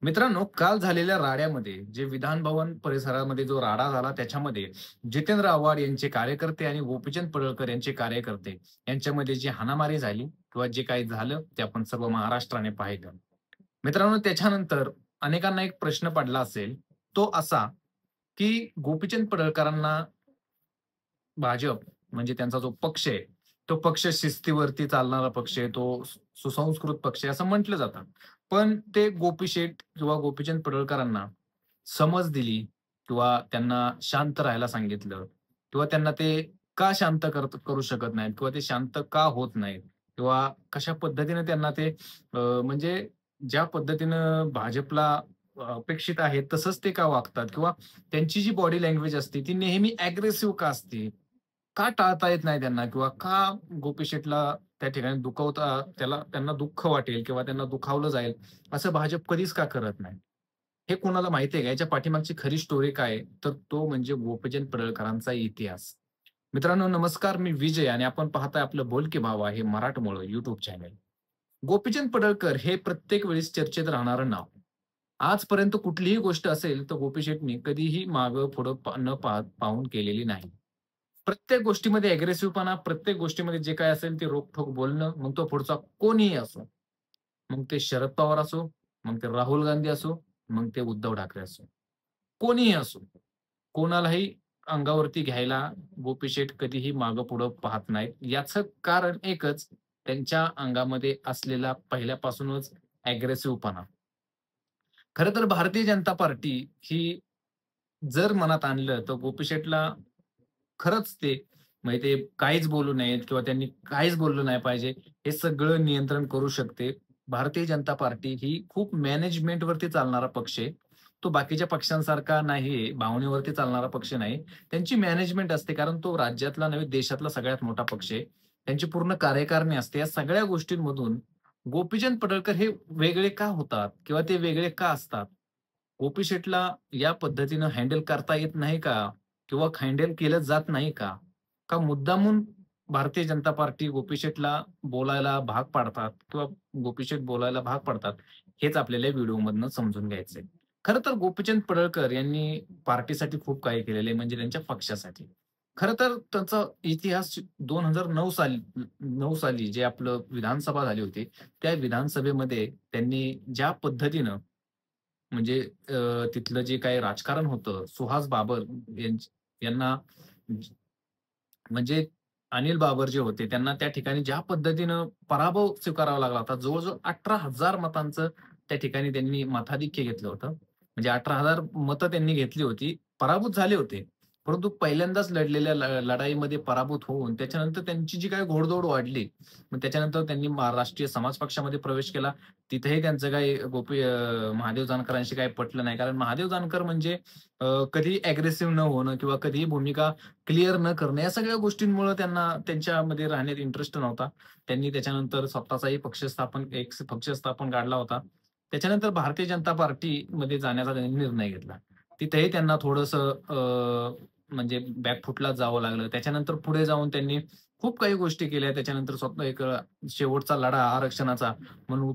मित्रांनो, काल झालेल्या राड्यामध्ये जे विधान भवन परिसरामध्ये जो राडा झाला त्याच्यामध्ये जितेंद्र आव्हाड यांचे कार्यकर्ते आणि गोपीचंद पडळकर यांचे कार्यकर्ते यांच्यामध्ये जी हाणामारी झाली किंवा जे काही झालं ते आपण सर्व महाराष्ट्राने पाहिलं. मित्रांनो, त्याच्यानंतर अनेकांना एक प्रश्न पडला असेल, तो असा की गोपीचंद पडळकरांना भाजप म्हणजे त्यांचा जो पक्ष आहे, तो पक्ष शिस्तीवरती चालणारा पक्ष आहे, तो सुसंस्कृत पक्ष आहे असं म्हटलं जातं. पण ते गोपी शेठ किंवा गोपीचंद पडळकरांना समज दिली किंवा त्यांना शांत राहायला सांगितलं किंवा त्यांना ते का शांत करू शकत नाहीत किंवा ते शांत का होत नाहीत किंवा कशा पद्धतीने त्यांना ते म्हणजे ज्या पद्धतीनं भाजपला अपेक्षित आहे तसंच ते का वागतात किंवा त्यांची जी बॉडी लँग्वेज असते ती नेहमी अग्रेसिव्ह का असते? का टाळता येत नाही त्यांना किंवा का गोपी शेठला त्या ठिकाणी त्यांना दुःख वाटेल किंवा त्यांना दुखावलं जाईल, असं भाजप कधीच का करत नाही? हे कोणाला माहिती आहे का? याच्या पाठीमागची खरी स्टोरी काय आहे? तर तो म्हणजे गोपीचंद पडळकरांचा इतिहास. मित्रांनो नमस्कार, मी विजय आणि आपण पाहताय आपलं बोल की भावा हे मराठमोळं YouTube चॅनल. गोपीचंद पडळकर हे प्रत्येक वेळेस चर्चेत राहणारं नाव. आजपर्यंत कुठलीही गोष्ट असेल तर गोपी शेटनी कधीही मागं-पुढं न पाहून केलेली नाही. प्रत्येक गोष्टीमध्ये अग्रेसिव्हपणा, प्रत्येक गोष्टीमध्ये जे काही असेल ते रोखठोक बोलणं, मग तो पुढचा कोणीही असो. मग ते शरद पवार असो, मग ते राहुल गांधी असो, मग ते उद्धव ठाकरे असो. कोणीही असो. कोणालाही अंगावरती घ्यायला गोपी शेठ कधीही मागं-पुढं पाहत नाहीत. याचं कारण एकच, त्यांच्या अंगामध्ये असलेला पहिल्यापासूनच अग्रेसिव्हपणा. खरं तर भारतीय जनता पार्टी ही जर मनात आणलं, तर गोपी शेठला खरंच ते म्हणजे ते काहीच बोलू नयेत किंवा त्यांनी काहीच बोललं नाही पाहिजे, हे सगळं नियंत्रण करू शकते. भारतीय जनता पार्टी ही खूप मॅनेजमेंटवरती चालणारा पक्ष आहे. तो बाकीच्या पक्षांसारखा नाही भावनेवरती चालणारा पक्ष नाही. त्यांची मॅनेजमेंट असते कारण तो राज्यातला नव्हे देशातला सगळ्यात मोठा पक्ष आहे. त्यांची पूर्ण कार्यकारिणी असते. या सगळ्या गोष्टींमधून गोपीचंद पडळकर हे वेगळे का होतात किंवा ते वेगळे का असतात? गोपी शेठला या पद्धतीनं हँडल करता येत नाही का? किंवा हँडल केलं जात नाही का? का मुद्दामून भारतीय जनता पार्टी गोपी शेठला बोलायला भाग पाडतात किंवा गोपी शेठ बोलायला भाग पडतात, हेच आपल्याला या व्हिडिओमधनं समजून घ्यायचंय. खरं तर गोपीचंद पडळकर यांनी पार्टीसाठी खूप काही केलेलं आहे, म्हणजे त्यांच्या पक्षासाठी. खरं तर त्यांचा इतिहास 2009 साली जे आपलं विधानसभा झाली होती, त्या विधानसभेमध्ये त्यांनी ज्या पद्धतीनं म्हणजे तिथलं जे काही राजकारण होतं, सुहास बाबर यांना म्हणजे अनिल बाबर जे होते, त्यांना त्या ठिकाणी ज्या पद्धतीनं पराभव स्वीकारावा लागला होता. जवळ-जवळ 18,000 मतांचं त्या ठिकाणी त्यांनी मताधिक्य घेतलं होतं. म्हणजे 18,000 मतं त्यांनी घेतली होती. पराभूत झाले होते. परंतु पहिल्यांदाच लढलेल्या लढाईमध्ये पराभूत होऊन त्याच्यानंतर त्यांची जी काही घोडदौड वाढली. मग त्याच्यानंतर त्यांनी राष्ट्रीय समाज पक्षामध्ये प्रवेश केला. तिथेही त्यांचं काही महादेव जानकरांशी काही पटलं नाही. कारण महादेव जानकर म्हणजे कधीही अग्रेसिव्ह न होणं किंवा कधीही भूमिका क्लिअर न करणं, या सगळ्या गोष्टींमुळे त्यांना त्यांच्यामध्ये राहण्यात इंटरेस्ट नव्हता. त्यांनी त्याच्यानंतर स्वतःचाही पक्ष स्थापन काढला होता. त्याच्यानंतर भारतीय जनता पार्टीमध्ये जाण्याचा त्यांनी निर्णय घेतला. तिथेही त्यांना थोडंसं म्हणजे बॅकफूटला जावं लागलं. त्याच्यानंतर पुढे जाऊन त्यांनी खूप काही गोष्टी केल्या. त्याच्यानंतर स्वतः एक शेवटचा लढा आरक्षणाचा म्हणून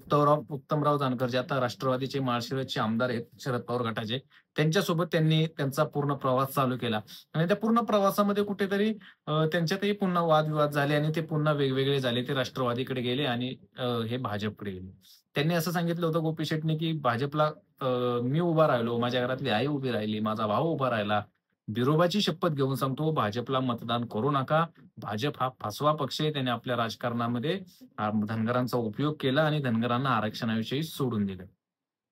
उत्तमराव जानकर जे आता राष्ट्रवादीचे माळशिरसचे आमदार आहेत, शरद पवार गटाचे, त्यांच्यासोबत त्यांनी त्यांचा पूर्ण प्रवास चालू केला. आणि त्या पूर्ण प्रवासामध्ये कुठेतरी त्यांच्यातही पुन्हा वादविवाद झाले आणि ते पुन्हा वेगवेगळे झाले. ते राष्ट्रवादीकडे गेले आणि हे भाजपकडे गेले. त्यांनी असं सांगितलं होतं गोपी शेटनी, की भाजपला मी उभा राहिलो, माझ्या घरातली आई उभी राहिली, माझा भाऊ उभा राहिला. बिरोबाची शपथ घेऊन सांगतो, भाजपला मतदान करू नका. भाजप हा फसवा पक्ष आहे. त्याने आपल्या राजकारणामध्ये धनगरांचा उपयोग केला आणि धनगरांना आरक्षणाविषयी सोडून दिलं.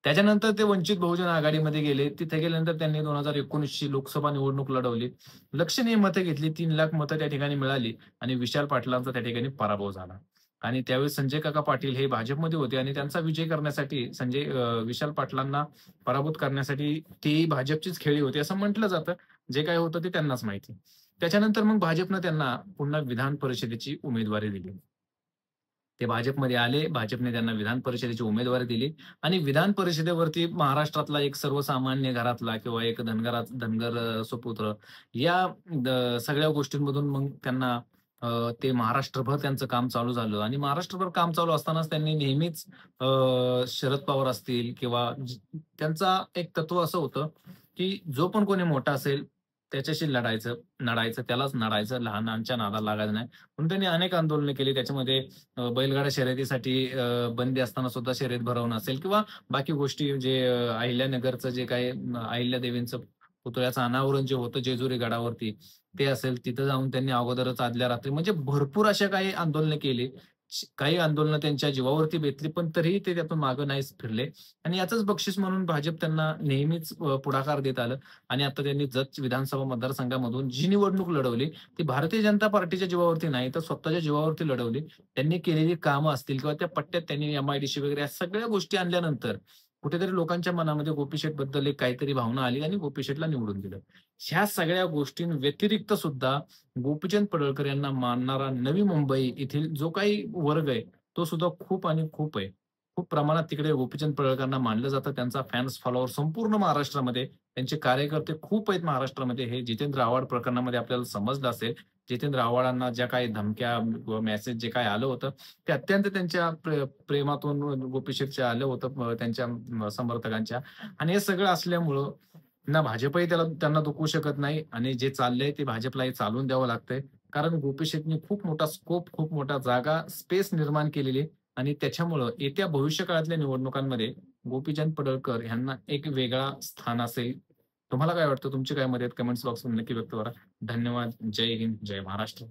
त्याच्यानंतर ते वंचित बहुजन आघाडीमध्ये गेले. तिथे गेल्यानंतर त्यांनी 2019 ची लोकसभा निवडणूक लढवली. लक्षणीय मतं घेतली. 3,00,000 मतं त्या ठिकाणी मिळाली आणि विशाल पाटलांचा त्या ठिकाणी पराभव झाला. आणि त्यावेळेस संजय काका पाटील हे भाजपमध्ये होते आणि त्यांचा विजय करण्यासाठी विशाल पाटलांना पराभूत करण्यासाठी तेही भाजपचीच खेळी होती असं म्हटलं जातं. जे काही होतं ते त्यांनाच माहिती. त्याच्यानंतर मग भाजपनं त्यांना पुन्हा विधान परिषदेची उमेदवारी दिली. ते भाजपमध्ये आले. भाजपने त्यांना विधान परिषदेची उमेदवारी दिली आणि विधान परिषदेवरती महाराष्ट्रातला एक सर्वसामान्य घरातला किंवा एक धनगर सुपुत्र या सगळ्या गोष्टींमधून मग त्यांना ते महाराष्ट्रभर त्यांचं काम चालू झालं आणि महाराष्ट्रभर काम चालू असतानाच त्यांनी नेहमीच शरद पवार असतील किंवा त्यांचा एक तत्व असं होतं, की जो पण कोणी मोठा असेल त्याच्याशी लढायचं, नडायचं, त्यालाच नडायचं, लहानांच्या नादाला लागायचं नाही. म्हणून त्यांनी अनेक आंदोलनं केली. त्याच्यामध्ये बैलगाडा शर्यतीसाठी बंदी असताना सुद्धा शर्यत भरवणं असेल किंवा बाकी गोष्टी जे अहिल्यानगरचं जे काही अहिल्यादेवींचं पुतळ्याचं अनावरण जे होतं जेजुरी गडावरती, ते असेल, तिथं जाऊन त्यांनी अगोदरच आदल्या रात्री म्हणजे भरपूर अशा काही आंदोलनं केली. काही आंदोलनं त्यांच्या जीवावरती बेतली, पण तरीही ते त्यातून मागे नाहीच फिरले आणि याचंच बक्षीस म्हणून भाजप त्यांना नेहमीच पुढाकार देत आलं आणि आता त्यांनी जत विधानसभा मतदारसंघामधून जी निवडणूक लढवली, ती भारतीय जनता पार्टीच्या जीवावरती नाही, तर स्वतःच्या जीवावरती लढवली. त्यांनी केलेली कामं असतील किंवा त्या पट्ट्यात त्यांनी एम-आय-डी-सी वगैरे या सगळ्या गोष्टी आणल्यानंतर कुठेतरी लोकांच्या मनामध्ये गोपी शेठबद्दल एक काहीतरी भावना आली आणि गोपी शेठला निवडून दिलं. ह्या सगळ्या गोष्टींव्यतिरिक्त सुद्धा गोपीचंद पडळकर यांना मानणारा नवी मुंबई येथील जो काही वर्ग आहे, तो सुद्धा खूप आणि खूप आहे. खूप प्रमाणात तिकडे गोपीचंद पडळकरांना मानलं जातं. त्यांचा फॅन्स फॉलोअर संपूर्ण महाराष्ट्रामध्ये, त्यांचे कार्यकर्ते खूप आहेत महाराष्ट्रामध्ये. हे जितेंद्र आव्हाड प्रकरणामध्ये आपल्याला समजलं असेल. जितेंद्र आव्हाडांना ज्या काही धमक्या मेसेज जे काही आलं होतं, ते अत्यंत त्यांच्या प्रेमातून गोपी शेठच्या आलं होतं त्यांच्या समर्थकांच्या आणि हे सगळं असल्यामुळं ना भाजपही त्यांना दुखवू शकत नाही आणि जे चाललंय ते भाजपलाही चालवून द्यावं लागतंय. कारण गोपी शेटनी खूप मोठा स्कोप, खूप मोठा जागा, स्पेस निर्माण केलेली आहे आणि त्याच्यामुळं येत्या भविष्यकाळातल्या निवडणुकांमध्ये गोपीचंद पडळकर यांना एक वेगळा स्थान असेल. तुम्हाला काय वाटतं? तुमची काय मत आहेत? कमेंट्स बॉक्समध्ये नक्की व्यक्त करा. धन्यवाद. जय हिंद, जय महाराष्ट्र.